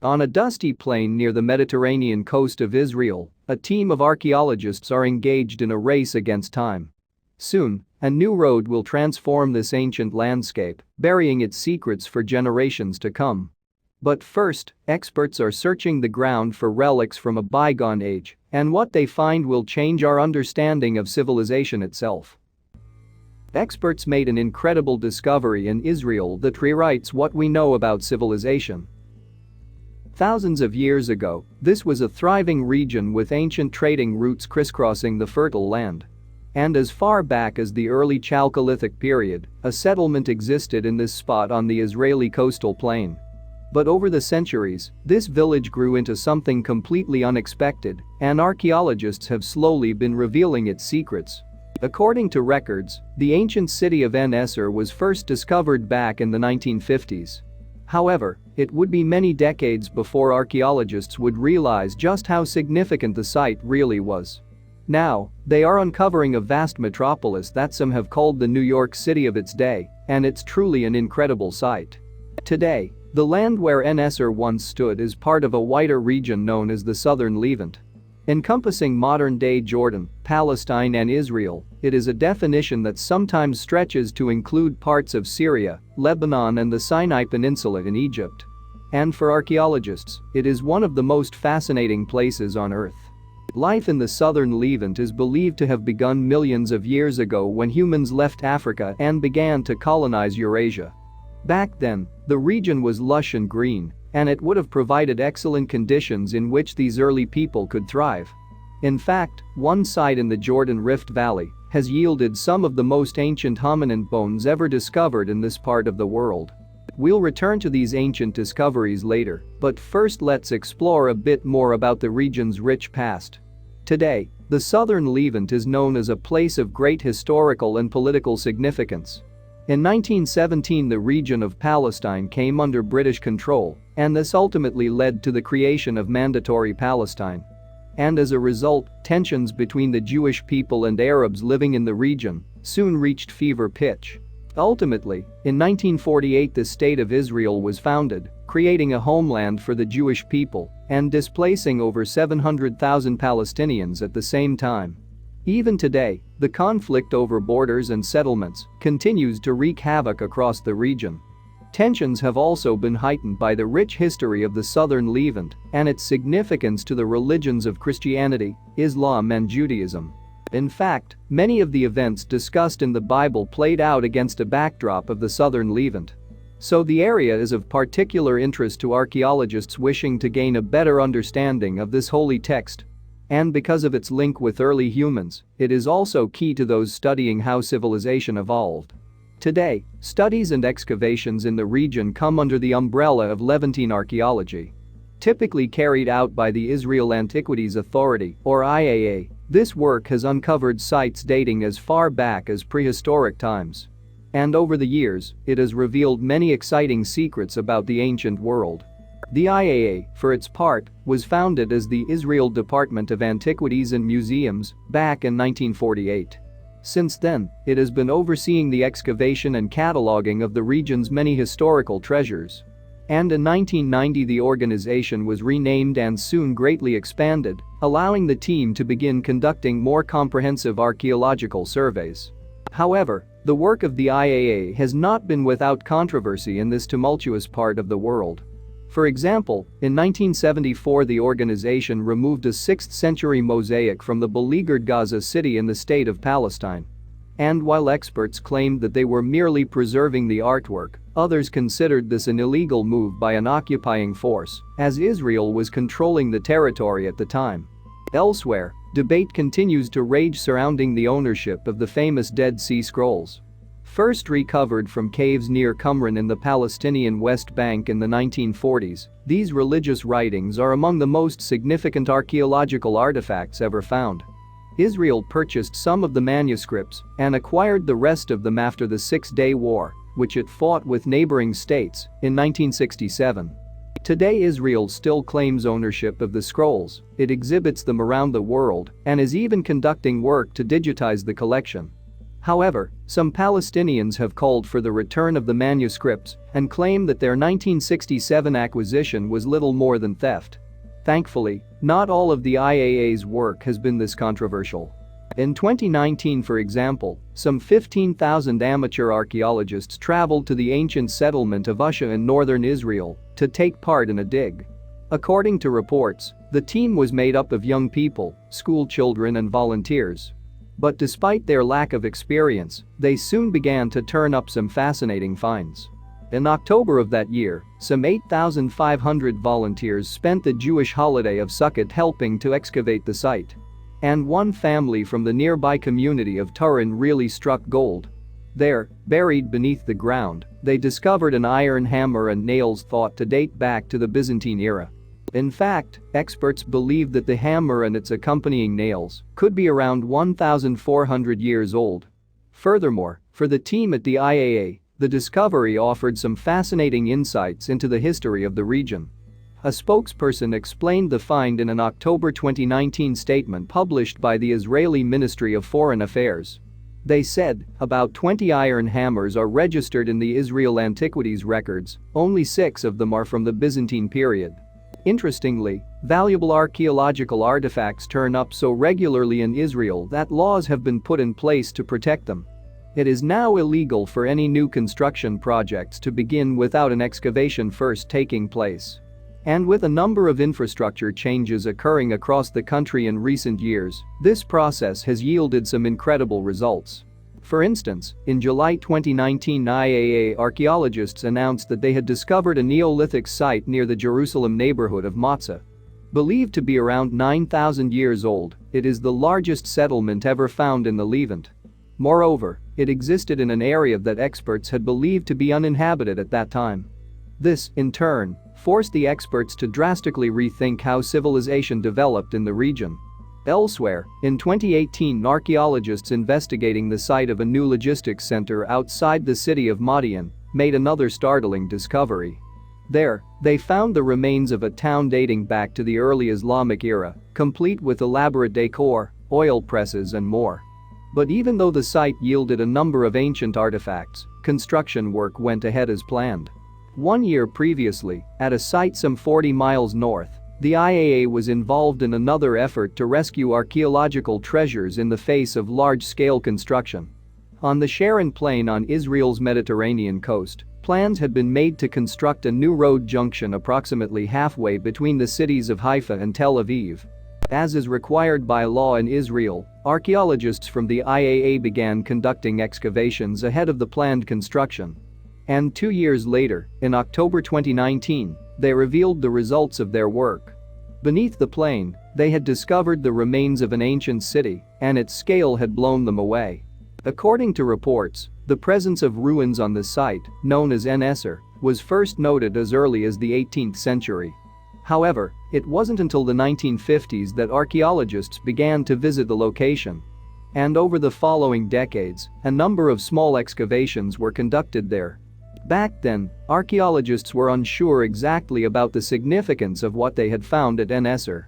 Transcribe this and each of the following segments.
On a dusty plain near the Mediterranean coast of Israel, a team of archaeologists are engaged in a race against time. Soon, a new road will transform this ancient landscape, burying its secrets for generations to come. But first, experts are searching the ground for relics from a bygone age, and what they find will change our understanding of civilization itself. Experts made an incredible discovery in Israel that rewrites what we know about civilization. Thousands of years ago, this was a thriving region with ancient trading routes crisscrossing the fertile land. And as far back as the early Chalcolithic period, a settlement existed in this spot on the Israeli coastal plain. But over the centuries, this village grew into something completely unexpected, and archaeologists have slowly been revealing its secrets. According to records, the ancient city of Esur was first discovered back in the 1950s. However, it would be many decades before archaeologists would realize just how significant the site really was. Now, they are uncovering a vast metropolis that some have called the New York City of its day, and it's truly an incredible sight. Today, the land where Esur once stood is part of a wider region known as the Southern Levant. Encompassing modern-day Jordan, Palestine and Israel, it is a definition that sometimes stretches to include parts of Syria, Lebanon and the Sinai Peninsula in Egypt. And for archaeologists, it is one of the most fascinating places on Earth. Life in the southern Levant is believed to have begun millions of years ago when humans left Africa and began to colonize Eurasia. Back then, the region was lush and green, and it would have provided excellent conditions in which these early people could thrive. In fact, one site in the Jordan Rift Valley has yielded some of the most ancient hominin bones ever discovered in this part of the world. We'll return to these ancient discoveries later, but first let's explore a bit more about the region's rich past. Today, the southern Levant is known as a place of great historical and political significance. In 1917, the region of Palestine came under British control, and this ultimately led to the creation of Mandatory Palestine. And as a result, tensions between the Jewish people and Arabs living in the region soon reached fever pitch. Ultimately, in 1948 the State of Israel was founded, creating a homeland for the Jewish people and displacing over 700,000 Palestinians at the same time. Even today, the conflict over borders and settlements continues to wreak havoc across the region. Tensions have also been heightened by the rich history of the southern Levant and its significance to the religions of Christianity, Islam and Judaism. In fact, many of the events discussed in the Bible played out against a backdrop of the southern Levant. So the area is of particular interest to archaeologists wishing to gain a better understanding of this holy text. And because of its link with early humans, it is also key to those studying how civilization evolved. Today, studies and excavations in the region come under the umbrella of Levantine archaeology. Typically carried out by the Israel Antiquities Authority, or IAA, this work has uncovered sites dating as far back as prehistoric times. And over the years, it has revealed many exciting secrets about the ancient world. The IAA, for its part, was founded as the Israel Department of Antiquities and Museums back in 1948. Since then, it has been overseeing the excavation and cataloging of the region's many historical treasures. And in 1990 the organization was renamed and soon greatly expanded, allowing the team to begin conducting more comprehensive archaeological surveys. However, the work of the IAA has not been without controversy in this tumultuous part of the world. For example, in 1974 the organization removed a 6th century mosaic from the beleaguered Gaza City in the state of Palestine. And while experts claimed that they were merely preserving the artwork, others considered this an illegal move by an occupying force, as Israel was controlling the territory at the time. Elsewhere, debate continues to rage surrounding the ownership of the famous Dead Sea Scrolls. First recovered from caves near Qumran in the Palestinian West Bank in the 1940s, these religious writings are among the most significant archaeological artifacts ever found. Israel purchased some of the manuscripts and acquired the rest of them after the Six-Day War, which it fought with neighboring states in 1967. Today Israel still claims ownership of the scrolls, it exhibits them around the world, and is even conducting work to digitize the collection. However, some Palestinians have called for the return of the manuscripts and claim that their 1967 acquisition was little more than theft. Thankfully, not all of the IAA's work has been this controversial. In 2019, for example, some 15,000 amateur archaeologists traveled to the ancient settlement of Usha in northern Israel to take part in a dig. According to reports, the team was made up of young people, school children and volunteers. But despite their lack of experience, they soon began to turn up some fascinating finds. In October of that year, some 8,500 volunteers spent the Jewish holiday of Sukkot helping to excavate the site. And one family from the nearby community of Turin really struck gold. There, buried beneath the ground, they discovered an iron hammer and nails thought to date back to the Byzantine era. In fact, experts believe that the hammer and its accompanying nails could be around 1,400 years old. Furthermore, for the team at the IAA, the discovery offered some fascinating insights into the history of the region. A spokesperson explained the find in an October 2019 statement published by the Israeli Ministry of Foreign Affairs. They said, about 20 iron hammers are registered in the Israel Antiquities records, only 6 of them are from the Byzantine period. Interestingly, valuable archaeological artifacts turn up so regularly in Israel that laws have been put in place to protect them. It is now illegal for any new construction projects to begin without an excavation first taking place. And with a number of infrastructure changes occurring across the country in recent years, this process has yielded some incredible results. For instance, in July 2019, IAA archaeologists announced that they had discovered a Neolithic site near the Jerusalem neighborhood of Matzah. Believed to be around 9,000 years old, it is the largest settlement ever found in the Levant. Moreover, it existed in an area that experts had believed to be uninhabited at that time. This, in turn, forced the experts to drastically rethink how civilization developed in the region. Elsewhere, in 2018, archaeologists investigating the site of a new logistics center outside the city of Madian made another startling discovery. There, they found the remains of a town dating back to the early Islamic era, complete with elaborate decor, oil presses and more. But even though the site yielded a number of ancient artifacts, construction work went ahead as planned. 1 year previously, at a site some 40 miles north, the IAA was involved in another effort to rescue archaeological treasures in the face of large-scale construction. On the Sharon Plain on Israel's Mediterranean coast, plans had been made to construct a new road junction approximately halfway between the cities of Haifa and Tel Aviv. As is required by law in Israel, archaeologists from the IAA began conducting excavations ahead of the planned construction. And 2 years later, in October 2019, they revealed the results of their work. Beneath the plain, they had discovered the remains of an ancient city, and its scale had blown them away. According to reports, the presence of ruins on the site, known as Esur, was first noted as early as the 18th century. However, it wasn't until the 1950s that archaeologists began to visit the location. And over the following decades, a number of small excavations were conducted there. Back then, archaeologists were unsure exactly about the significance of what they had found at Esur.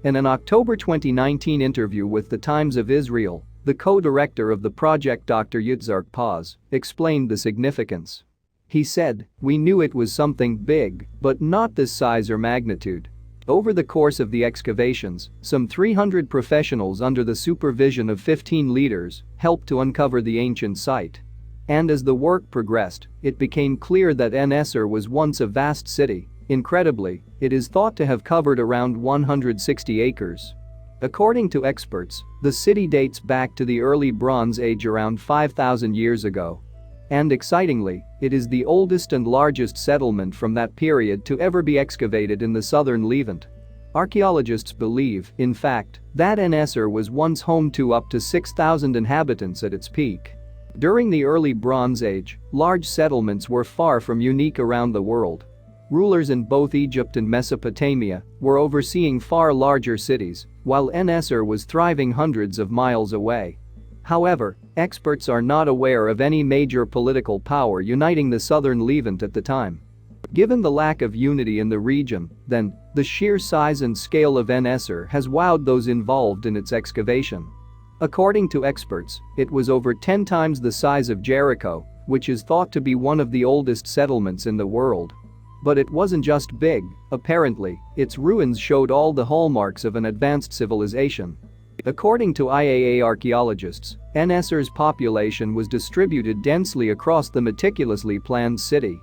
In an October 2019 interview with the Times of Israel, the co-director of the project Dr. Yitzhak Paz explained the significance. He said, "We knew it was something big, but not this size or magnitude." Over the course of the excavations, some 300 professionals under the supervision of 15 leaders helped to uncover the ancient site. And as the work progressed, it became clear that Esur was once a vast city. Incredibly, it is thought to have covered around 160 acres. According to experts, the city dates back to the early Bronze Age around 5,000 years ago. And excitingly, it is the oldest and largest settlement from that period to ever be excavated in the southern Levant. Archaeologists believe, in fact, that Esur was once home to up to 6,000 inhabitants at its peak. During the early Bronze Age, large settlements were far from unique around the world. Rulers in both Egypt and Mesopotamia were overseeing far larger cities, while Esur was thriving hundreds of miles away. However, experts are not aware of any major political power uniting the southern Levant at the time. Given the lack of unity in the region, then, the sheer size and scale of Esur has wowed those involved in its excavation. According to experts, it was over 10 times the size of Jericho, which is thought to be one of the oldest settlements in the world. But it wasn't just big, apparently, its ruins showed all the hallmarks of an advanced civilization. According to IAA archaeologists, Esur's population was distributed densely across the meticulously planned city.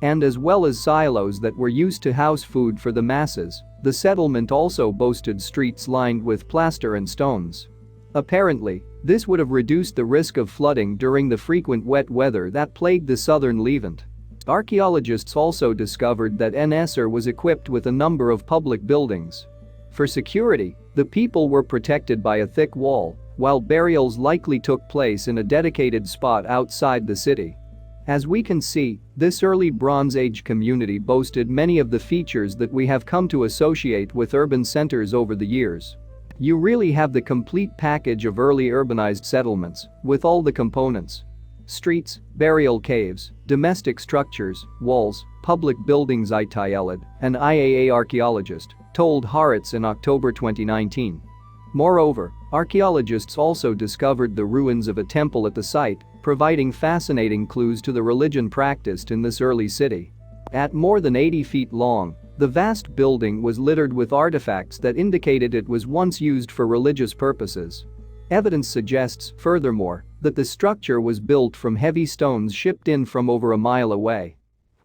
And as well as silos that were used to house food for the masses, the settlement also boasted streets lined with plaster and stones. Apparently, this would have reduced the risk of flooding during the frequent wet weather that plagued the southern Levant. Archaeologists also discovered that Esur was equipped with a number of public buildings. For security, the people were protected by a thick wall, while burials likely took place in a dedicated spot outside the city. As we can see, this early Bronze Age community boasted many of the features that we have come to associate with urban centers over the years. You really have the complete package of early urbanized settlements, with all the components: streets, burial caves, domestic structures, walls, public buildings. An IAA archaeologist told Haaretz in October 2019. Moreover, archaeologists also discovered the ruins of a temple at the site, providing fascinating clues to the religion practiced in this early city. At more than 80 feet long, the vast building was littered with artifacts that indicated it was once used for religious purposes. Evidence suggests, furthermore, that the structure was built from heavy stones shipped in from over a mile away.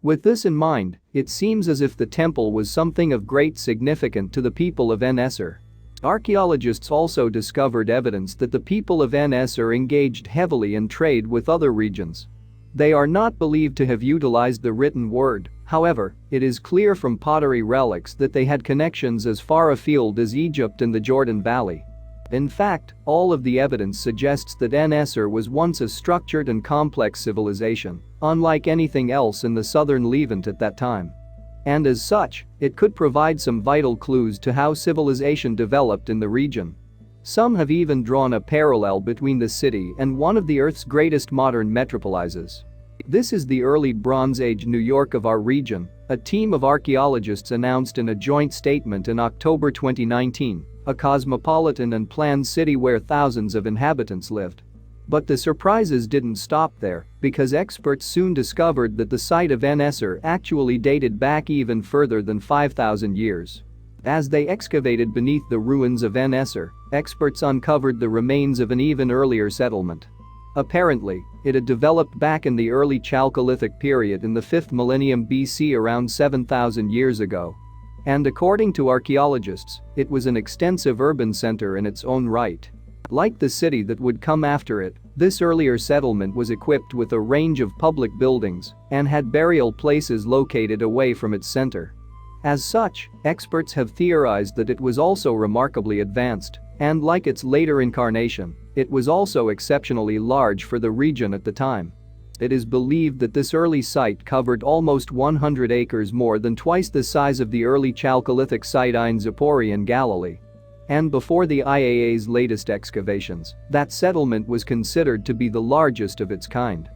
With this in mind, it seems as if the temple was something of great significance to the people of Esur. Archaeologists also discovered evidence that the people of Esur engaged heavily in trade with other regions. They are not believed to have utilized the written word, however, it is clear from pottery relics that they had connections as far afield as Egypt and the Jordan Valley. In fact, all of the evidence suggests that Esur was once a structured and complex civilization, unlike anything else in the southern Levant at that time. And as such, it could provide some vital clues to how civilization developed in the region. Some have even drawn a parallel between the city and one of the Earth's greatest modern metropolises. This is the early Bronze Age New York of our region, a team of archaeologists announced in a joint statement in October 2019, a cosmopolitan and planned city where thousands of inhabitants lived. But the surprises didn't stop there, because experts soon discovered that the site of Esur actually dated back even further than 5,000 years. As they excavated beneath the ruins of Esur, experts uncovered the remains of an even earlier settlement. Apparently, it had developed back in the early Chalcolithic period in the 5th millennium BC, around 7,000 years ago. And according to archaeologists, it was an extensive urban center in its own right. Like the city that would come after it, this earlier settlement was equipped with a range of public buildings and had burial places located away from its center. As such, experts have theorized that it was also remarkably advanced, and like its later incarnation, it was also exceptionally large for the region at the time. It is believed that this early site covered almost 100 acres, more than twice the size of the early Chalcolithic site in Zippori in Galilee. And before the IAA's latest excavations, that settlement was considered to be the largest of its kind.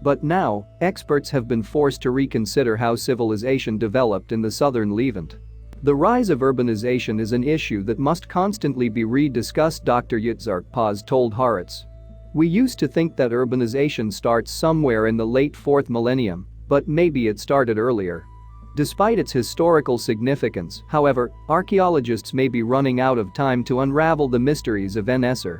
But now, experts have been forced to reconsider how civilization developed in the southern Levant. The rise of urbanization is an issue that must constantly be rediscussed, Dr. Yitzhak Paz told Haaretz. We used to think that urbanization starts somewhere in the late 4th millennium, but maybe it started earlier. Despite its historical significance, however, archaeologists may be running out of time to unravel the mysteries of Esur.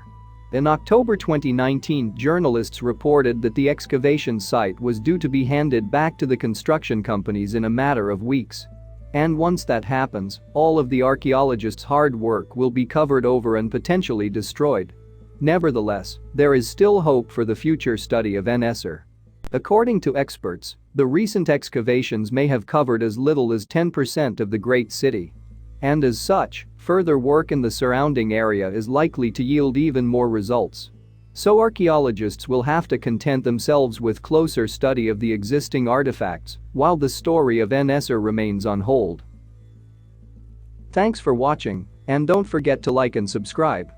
In October 2019, journalists reported that the excavation site was due to be handed back to the construction companies in a matter of weeks. And once that happens, all of the archaeologists' hard work will be covered over and potentially destroyed. Nevertheless, there is still hope for the future study of Esur. According to experts, the recent excavations may have covered as little as 10% of the great city. And as such, further work in the surrounding area is likely to yield even more results. So archaeologists will have to content themselves with closer study of the existing artifacts, while the story of Esur remains on hold. Thanks for watching, and don't forget to like and subscribe.